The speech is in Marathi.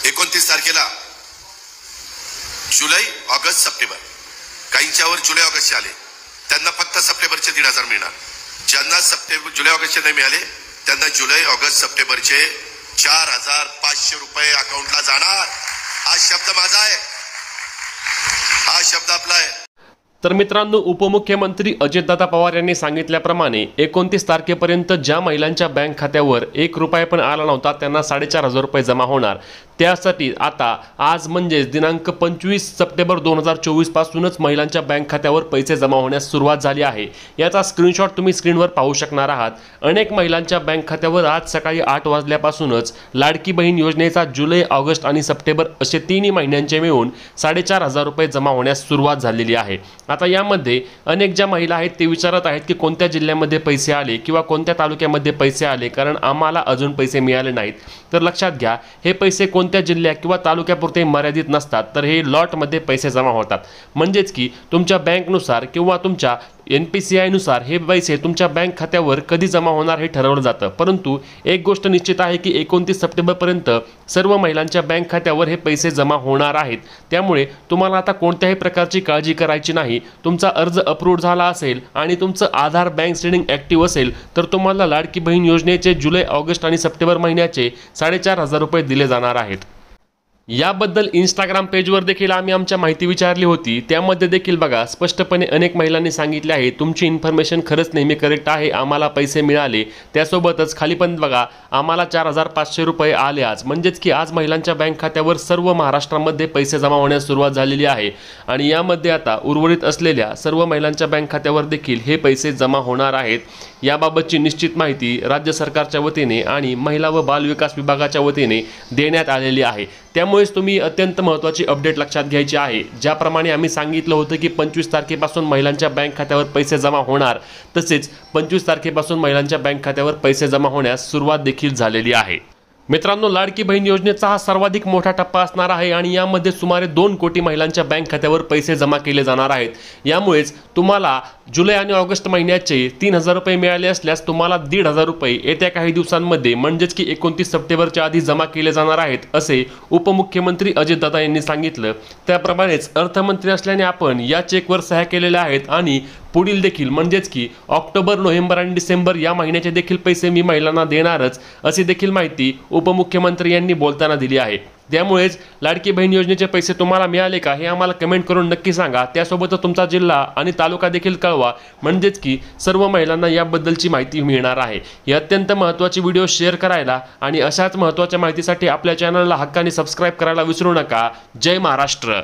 29 तारखेला जुलै ऑगस्ट सप्टेंबर, काहींच्यावर जुलै ऑगस्टचे आले त्यांना फक्त सप्टेंबरचे 1,500 मिळणार. ज्यांना जुलै ऑगस्टचे नाही मिळाले त्यांना जुलै ऑगस्ट सप्टेंबरचे 4,500 रुपये अकाउंटला जाणार. हा शब्द माझा आहे, हा शब्द आपला आहे. तर मित्रांनो, उपमुख्यमंत्री अजितदादा पवार यांनी सांगितल्याप्रमाणे 29 तारखेपर्यंत ज्या महिलांच्या बँक खात्यावर 1 रुपया पण आला नव्हता त्यांना 4,500 रुपये जमा होणार. त्यासाठी आता आज म्हणजेच दिनांक 25 सप्टेंबर 2024 पासूनच महिलांच्या बँक खात्यावर पैसे जमा होण्यास सुरुवात झाली आहे. याचा स्क्रीनशॉट तुम्ही स्क्रीनवर पाहू शकणार आहात. अनेक महिलांच्या बँक खात्यावर आज सकाळी 8 वाजल्यापासूनच लाडकी बहीण योजनेचा जुलै, ऑगस्ट आणि सप्टेंबर असे 3 महिन्यांचे मिळून 4,500 रुपये जमा होण्यास सुरुवात झालेली आहे. आता यामध्ये अनेक ज्या महिला आहेत ते विचारत आहेत की कोणत्या जिल्ह्यामध्ये पैसे आले किंवा कोणत्या तालुक्यामध्ये पैसे आले, कारण आम्हाला अजून पैसे मिळाले नाहीत. तर लक्षात घ्या, हे पैसे कोणत्या जिल्ह्या किंवा तालुक्यापुरते मर्यादित नसतात, तर हे लॉटमध्ये पैसे जमा होतात. म्हणजेच की तुमच्या बँकनुसार किंवा तुमच्या NPCI नुसार हे पैसे तुमच्या बँक खात्यावर कधी जमा होणार हे ठरवलं जातं. परंतु एक गोष्ट निश्चित आहे की 29 सप्टेंबरपर्यंत सर्व महिलांच्या बँक खात्यावर हे पैसे जमा होणार आहेत. त्यामुळे तुम्हाला आता कोणत्याही प्रकारची काळजी करायची नाही. तुमचा अर्ज अप्रूव्ह झाला असेल आणि तुमचं आधार बँक स्टेटमेंट ॲक्टिव्ह असेल तर तुम्हाला लाडकी बहीण योजनेचे जुलै, ऑगस्ट आणि सप्टेंबर महिन्याचे 4,500 रुपये दिले जाणार आहेत. याबद्दल इंस्टाग्राम पेजवर देखील आम्ही आमच्या माहिती विचारली होती. त्यामध्ये देखील बघा स्पष्टपणे अनेक महिलांनी सांगितले आहे तुमची इन्फॉर्मेशन खरंच नेहमी करेक्ट आहे, आम्हाला पैसे मिळाले. त्यासोबतच खाली पण बघा आम्हाला 4,500 रुपये आले आज. म्हणजेच की आज महिलांच्या बँक खात्यावर सर्व महाराष्ट्रामध्ये पैसे जमा होण्यास सुरुवात झालेली आहे आणि यामध्ये आता उर्वरित असलेल्या सर्व महिलांच्या बँक खात्यावर देखील हे पैसे जमा होणार आहेत. याबाबतची निश्चित माहिती राज्य सरकारच्या वतीने आणि महिला व बाल विकास विभागाच्या वतीने देण्यात आलेली आहे. त्यामुळेच तुम्ही अत्यंत महत्त्वाची अपडेट लक्षात घ्यायची आहे. ज्याप्रमाणे आम्ही सांगितलं होतं की 25 तारखेपासून महिलांच्या बँक खात्यावर पैसे जमा होणार, तसेच 25 तारखेपासून महिलांच्या बँक खात्यावर पैसे जमा होण्यास सुरुवात देखील झालेली आहे. मित्रांनो, लाडकी बहीण योजनेचा हा सर्वाधिक मोठा टप्पा असणार आहे आणि यामध्ये सुमारे 2 कोटी महिलांच्या बँक खात्यावर पैसे जमा केले जाणार आहेत. यामुळेच तुम्हाला जुलै आणि ऑगस्ट महिन्याचे 3,000 रुपये मिळाले असल्यास तुम्हाला 1,500 रुपये येत्या काही दिवसांमध्ये म्हणजेच की 29 सप्टेंबरच्या आधी जमा केले जाणार आहेत, असे उपमुख्यमंत्री अजितदादा यांनी सांगितलं. त्याप्रमाणेच अर्थमंत्री असल्याने आपण या चेकवर सह्या केलेल्या आहेत आणि पुढील देखील म्हणजेच की ऑक्टोबर, नोव्हेंबर आणि डिसेंबर या महिन्याचे देखील पैसे मी महिलांना देणारच, अशी देखील माहिती उपमुख्यमंत्री यांनी बोलताना दिली आहे. त्यामुळेच लाडकी बहीण योजनेचे पैसे तुम्हाला मिळाले का हे आम्हाला कमेंट करून नक्की सांगा. त्यासोबतच तुमचा जिल्हा आणि तालुका देखील कळवा, म्हणजेच की सर्व महिलांना याबद्दलची माहिती मिळणार आहे. ही अत्यंत महत्त्वाची व्हिडिओ शेअर करायला आणि अशाच महत्त्वाच्या माहितीसाठी आपल्या चॅनलला हक्काने सबस्क्राईब करायला विसरू नका. जय महाराष्ट्र.